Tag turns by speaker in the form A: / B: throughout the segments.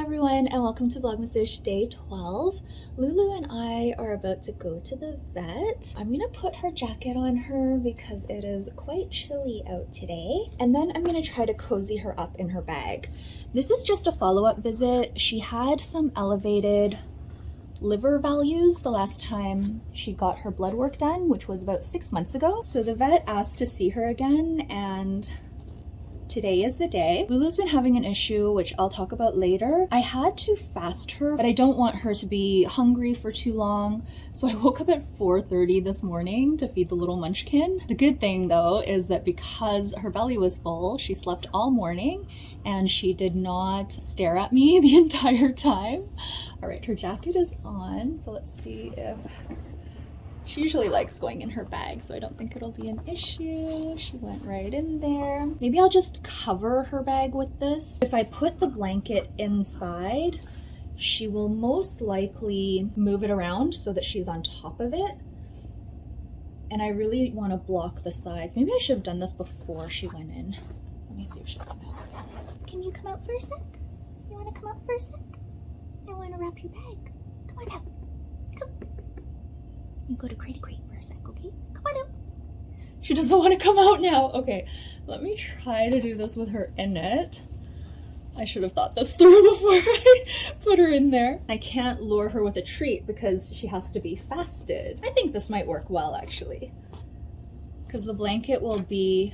A: everyone, and welcome to Vlogmas day 12. Lulu and I are about to go to the vet. I'm gonna put her jacket on her because it is quite chilly out today. And then I'm gonna try to cozy her up in her bag. This is just a follow-up visit. She had some elevated liver values the last time she got her blood work done, which was about 6 months ago. So the vet asked to see her again, and today is the day. Lulu's been having an issue, which I'll talk about later. I had to fast her, but I don't want her to be hungry for too long. So I woke up at 4:30 this morning to feed the little munchkin. The good thing though is that because her belly was full, she slept all morning and she did not stare at me the entire time. All right, her jacket is on. So let's see if she usually likes going in her bag, so I don't think it'll be an issue. She went right in there. Maybe I'll just cover her bag with this. If I put the blanket inside, she will most likely move it around so that she's on top of it. And I really want to block the sides. Maybe I should have done this before she went in. Let me see if she'll come out. Can you come out for a sec? You want to come out for a sec? I want to wrap your bag. Come on out. Come. You go to Crate for a sec, okay? Come on out. She doesn't want to come out now. Okay, let me try to do this with her in it. I should have thought this through before I put her in there. I can't lure her with a treat because she has to be fasted. I think this might work well, actually, because the blanket will be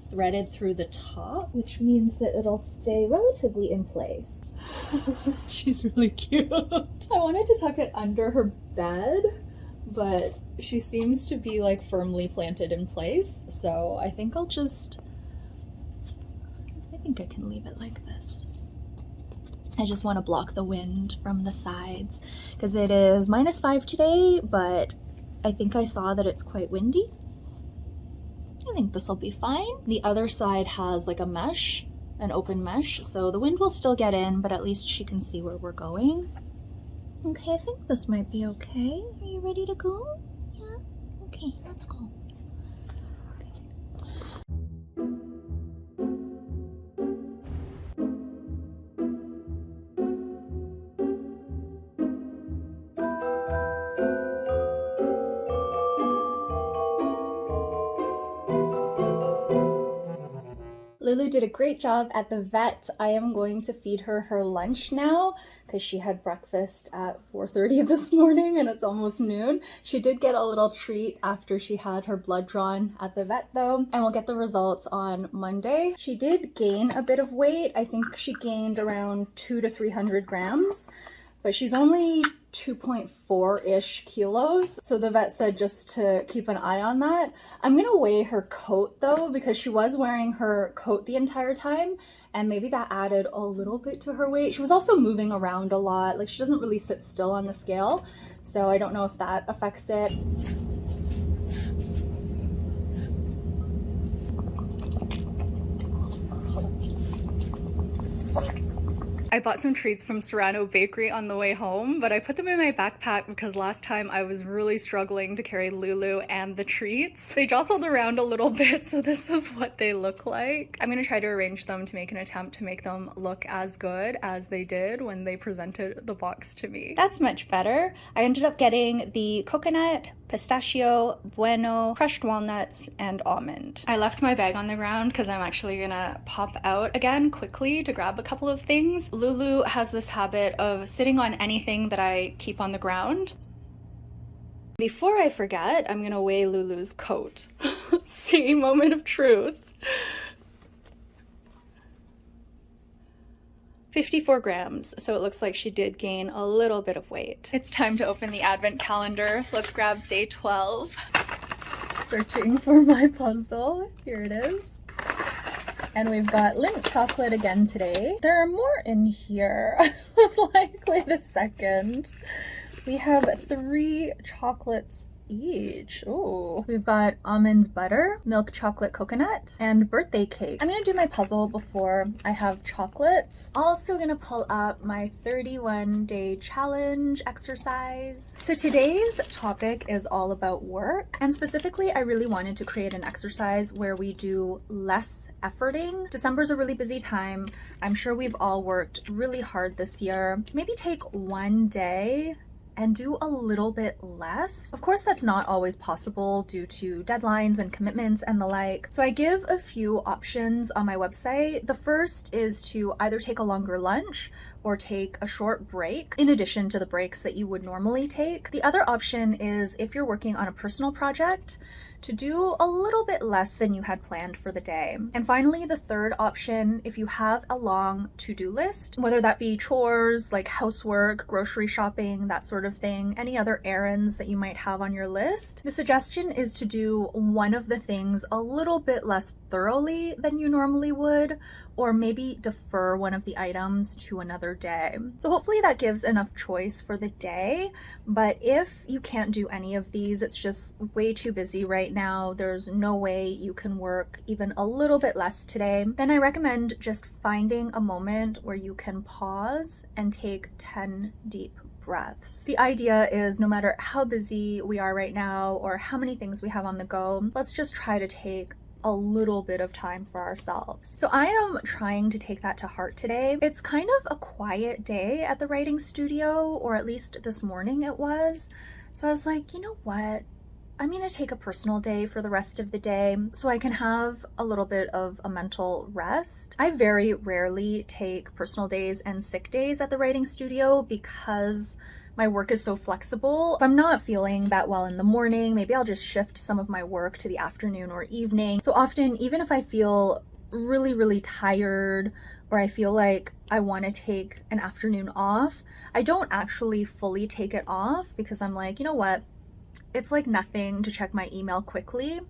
A: threaded through the top, which means that it'll stay relatively in place. She's really cute. I wanted to tuck it under her bed, but she seems to be like firmly planted in place, so I think I can leave it like this. I just want to block the wind from the sides because it is -5 today, but I think I saw that it's quite windy. I think this will be fine. The other side has like a mesh, an open mesh, so the wind will still get in, but at least she can see where we're going. Okay, I think this might be okay. Are you ready to go? Yeah? Okay, let's go. Lulu did a great job at the vet. I am going to feed her lunch now because she had breakfast at 4:30 this morning and it's almost noon. She did get a little treat after she had her blood drawn at the vet though, and we'll get the results on Monday. She did gain a bit of weight. I think she gained around 200 to 300 grams, but she's only 2.4-ish kilos. So the vet said just to keep an eye on that. I'm gonna weigh her coat though, because she was wearing her coat the entire time and maybe that added a little bit to her weight. She was also moving around a lot. Like she doesn't really sit still on the scale. So I don't know if that affects it. I bought some treats from Serano Bakery on the way home, but I put them in my backpack because last time I was really struggling to carry Lulu and the treats. They jostled around a little bit, so this is what they look like. I'm gonna try to arrange them to make an attempt to make them look as good as they did when they presented the box to me. That's much better. I ended up getting the coconut, pistachio, bueno, crushed walnuts, and almond. I left my bag on the ground because I'm actually gonna pop out again quickly to grab a couple of things. Lulu has this habit of sitting on anything that I keep on the ground. Before I forget, I'm gonna weigh Lulu's coat. See, moment of truth. 54 grams, so it looks like she did gain a little bit of weight. It's time to open the advent calendar. Let's grab day 12. Searching for my puzzle. Here it is. And we've got Lindt chocolate again today. There are more in here. I was like, wait a second. We have 3 chocolates each. Oh, we've got almond butter, milk chocolate coconut, and birthday cake. I'm gonna do my puzzle before I have chocolates. Also gonna pull up my 31-day challenge exercise. So today's topic is all about work, and specifically I really wanted to create an exercise where we do less efforting. December's a really busy time. I'm sure we've all worked really hard this year. Maybe take one day and do a little bit less. Of course, that's not always possible due to deadlines and commitments and the like. So I give a few options on my website. The first is to either take a longer lunch or take a short break in addition to the breaks that you would normally take. The other option is, if you're working on a personal project, to do a little bit less than you had planned for the day. And finally, the third option, if you have a long to-do list, whether that be chores like housework, grocery shopping, that sort of thing, any other errands that you might have on your list, the suggestion is to do one of the things a little bit less thoroughly than you normally would, or maybe defer one of the items to another day. So hopefully that gives enough choice for the day. But if you can't do any of these, it's just way too busy right now, there's no way you can work even a little bit less today, then I recommend just finding a moment where you can pause and take 10 deep breaths. The idea is, no matter how busy we are right now or how many things we have on the go, let's just try to take a little bit of time for ourselves. So I am trying to take that to heart today. It's kind of a quiet day at the writing studio, or at least this morning it was. So I was like, you know what? I'm gonna take a personal day for the rest of the day so I can have a little bit of a mental rest. I very rarely take personal days and sick days at the writing studio because my work is so flexible. If I'm not feeling that well in the morning, maybe I'll just shift some of my work to the afternoon or evening. So often, even if I feel really tired, or I feel like I want to take an afternoon off, I don't actually fully take it off because I'm like, you know what? It's like nothing to check my email quickly.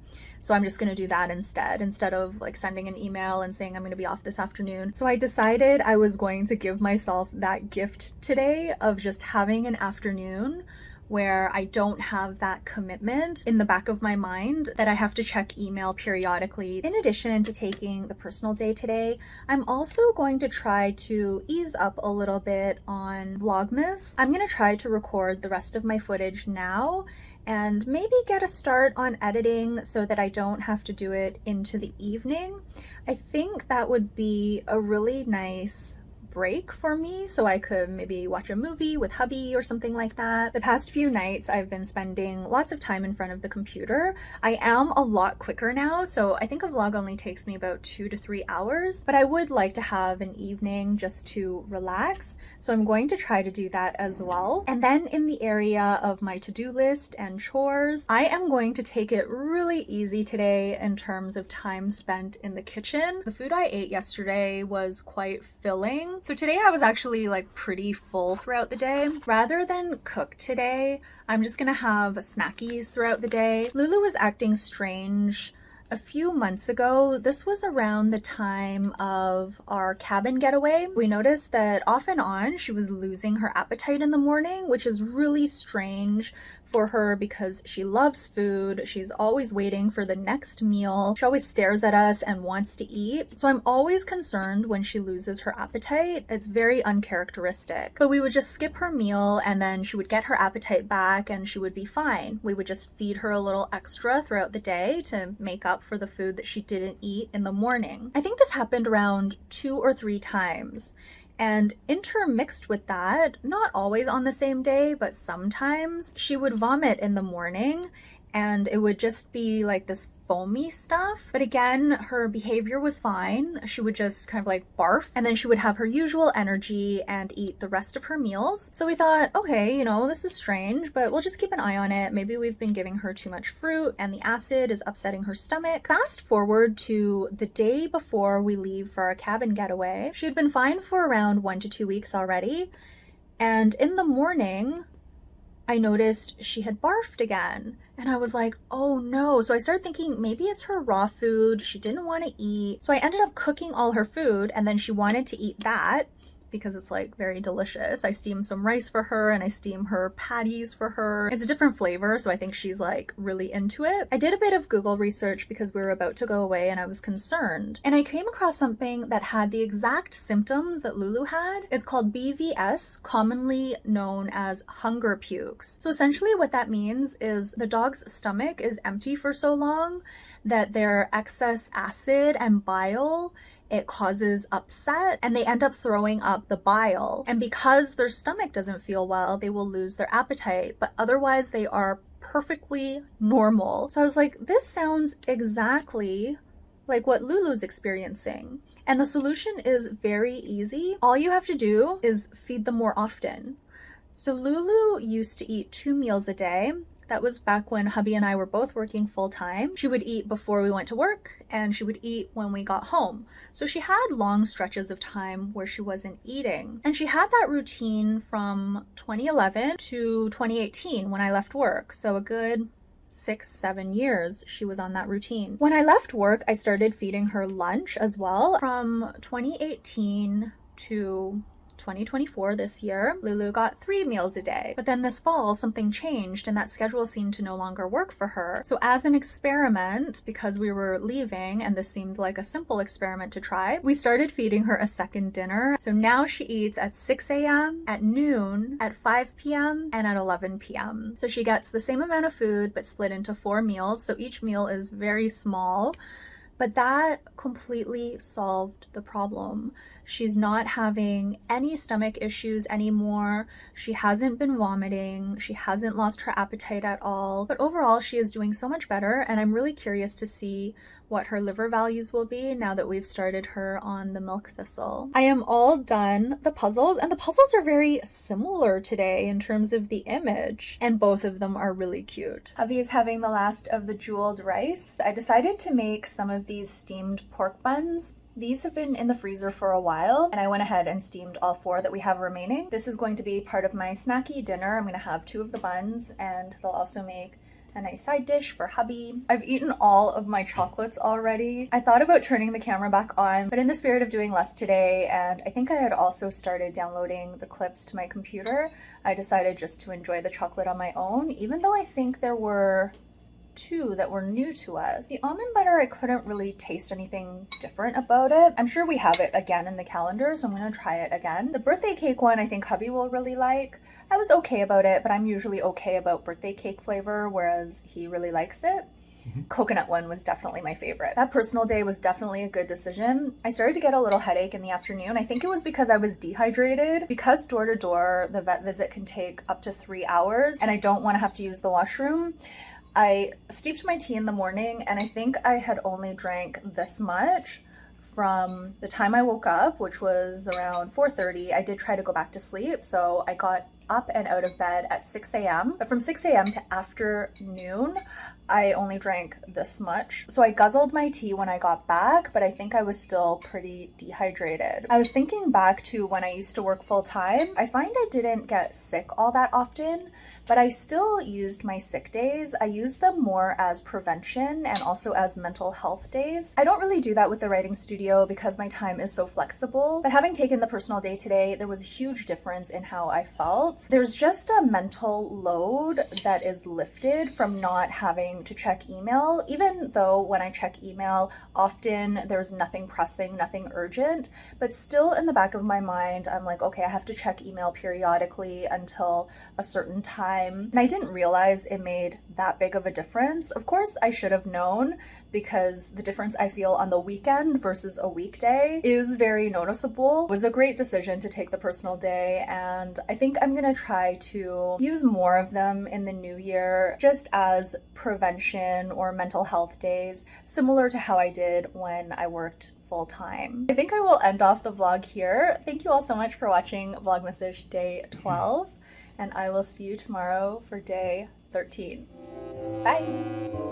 A: So I'm just going to do that instead of like sending an email and saying I'm going to be off this afternoon. So I decided I was going to give myself that gift today of just having an afternoon where I don't have that commitment in the back of my mind that I have to check email periodically. In addition to taking the personal day today, I'm also going to try to ease up a little bit on Vlogmas. I'm going to try to record the rest of my footage now and maybe get a start on editing so that I don't have to do it into the evening. I think that would be a really nice break for me, so I could maybe watch a movie with hubby or something like that. The past few nights I've been spending lots of time in front of the computer. I am a lot quicker now, so I think a vlog only takes me about 2 to 3 hours, but I would like to have an evening just to relax, so I'm going to try to do that as well. And then in the area of my to-do list and chores, I am going to take it really easy today in terms of time spent in the kitchen. The food I ate yesterday was quite filling, so today I was actually like pretty full throughout the day. Rather than cook today, I'm just gonna have snackies throughout the day. Lulu was acting strange a few months ago. This was around the time of our cabin getaway. We noticed that off and on she was losing her appetite in the morning, which is really strange for her because she loves food. She's always waiting for the next meal. She always stares at us and wants to eat. So I'm always concerned when she loses her appetite. It's very uncharacteristic. But we would just skip her meal and then she would get her appetite back and she would be fine. We would just feed her a little extra throughout the day to make up for the food that she didn't eat in the morning. I think this happened around 2 or 3 times. And intermixed with that, not always on the same day, but sometimes, she would vomit in the morning and it would just be like this foamy stuff. But again, her behavior was fine. She would just kind of like barf and then she would have her usual energy and eat the rest of her meals. So we thought, okay, you know, this is strange, but we'll just keep an eye on it. Maybe we've been giving her too much fruit and the acid is upsetting her stomach. Fast forward to the day before we leave for our cabin getaway. She had been fine for around 1 to 2 weeks already. And in the morning, I noticed she had barfed again. And I was like, oh no. So I started thinking maybe it's her raw food. She didn't want to eat. So I ended up cooking all her food and then she wanted to eat that. because it's like very delicious. I steam some rice for her and I steam her patties for her. It's a different flavor, so I think she's like really into it. I did a bit of Google research because we were about to go away and I was concerned. And I came across something that had the exact symptoms that Lulu had. It's called BVS, commonly known as hunger pukes. So essentially what that means is the dog's stomach is empty for so long that their excess acid and bile, it causes upset and they end up throwing up the bile. And because their stomach doesn't feel well, they will lose their appetite, but otherwise they are perfectly normal. So I was like, this sounds exactly like what Lulu's experiencing. And the solution is very easy. All you have to do is feed them more often. So Lulu used to eat 2 meals a day. That was back when hubby and I were both working full time. She would eat before we went to work and she would eat when we got home. So she had long stretches of time where she wasn't eating. And she had that routine from 2011 to 2018 when I left work. So a good 6-7 years she was on that routine. When I left work, I started feeding her lunch as well. From 2018 to 2024, this year, Lulu got 3 meals a day. But then this fall, something changed and that schedule seemed to no longer work for her. So as an experiment, because we were leaving and this seemed like a simple experiment to try, we started feeding her a second dinner. So now she eats at 6 a.m., at noon, at 5 p.m., and at 11 p.m. So she gets the same amount of food, but split into 4 meals. So each meal is very small. But that completely solved the problem. She's not having any stomach issues anymore. She hasn't been vomiting. She hasn't lost her appetite at all. But overall, she is doing so much better, and I'm really curious to see what her liver values will be now that we've started her on the milk thistle. I am all done the puzzles, and the puzzles are very similar today in terms of the image, and both of them are really cute. Hubby is having the last of the jeweled rice. I decided to make some of these steamed pork buns. These have been in the freezer for a while, and I went ahead and steamed all 4 that we have remaining. This is going to be part of my snacky dinner. I'm gonna have 2 of the buns, and they'll also make a nice side dish for hubby. I've eaten all of my chocolates already. I thought about turning the camera back on, but in the spirit of doing less today, and I think I had also started downloading the clips to my computer, I decided just to enjoy the chocolate on my own, even though I think there were 2 that were new to us. The almond butter, I couldn't really taste anything different about it. I'm sure we have it again in the calendar, so I'm gonna try it again. The birthday cake one, I think hubby will really like. I was okay about it, but I'm usually okay about birthday cake flavor, whereas he really likes it. Coconut one was definitely my favorite. That personal day was definitely a good decision. I started to get a little headache in the afternoon. I think it was because I was dehydrated. Because door to door, the vet visit can take up to 3 hours, and I don't want to have to use the washroom. I steeped my tea in the morning, and I think I had only drank this much from the time I woke up, which was around 4:30. I did try to go back to sleep, so I got up and out of bed at 6 a.m. But from 6 a.m. to afternoon, I only drank this much. So I guzzled my tea when I got back, but I think I was still pretty dehydrated. I was thinking back to when I used to work full time. I find I didn't get sick all that often, but I still used my sick days. I used them more as prevention and also as mental health days. I don't really do that with the writing studio because my time is so flexible, but having taken the personal day today, there was a huge difference in how I felt. There's just a mental load that is lifted from not having to check email, even though when I check email, often there's nothing pressing, nothing urgent, but still in the back of my mind, I'm like, okay, I have to check email periodically until a certain time. And I didn't realize it made that big of a difference. Of course, I should have known because the difference I feel on the weekend versus a weekday is very noticeable. It was a great decision to take the personal day, and I think I'm gonna try to use more of them in the new year just as prevention or mental health days, similar to how I did when I worked full time. I think I will end off the vlog here. Thank you all so much for watching Vlogmas-ish day 12, and I will see you tomorrow for day 13. Bye!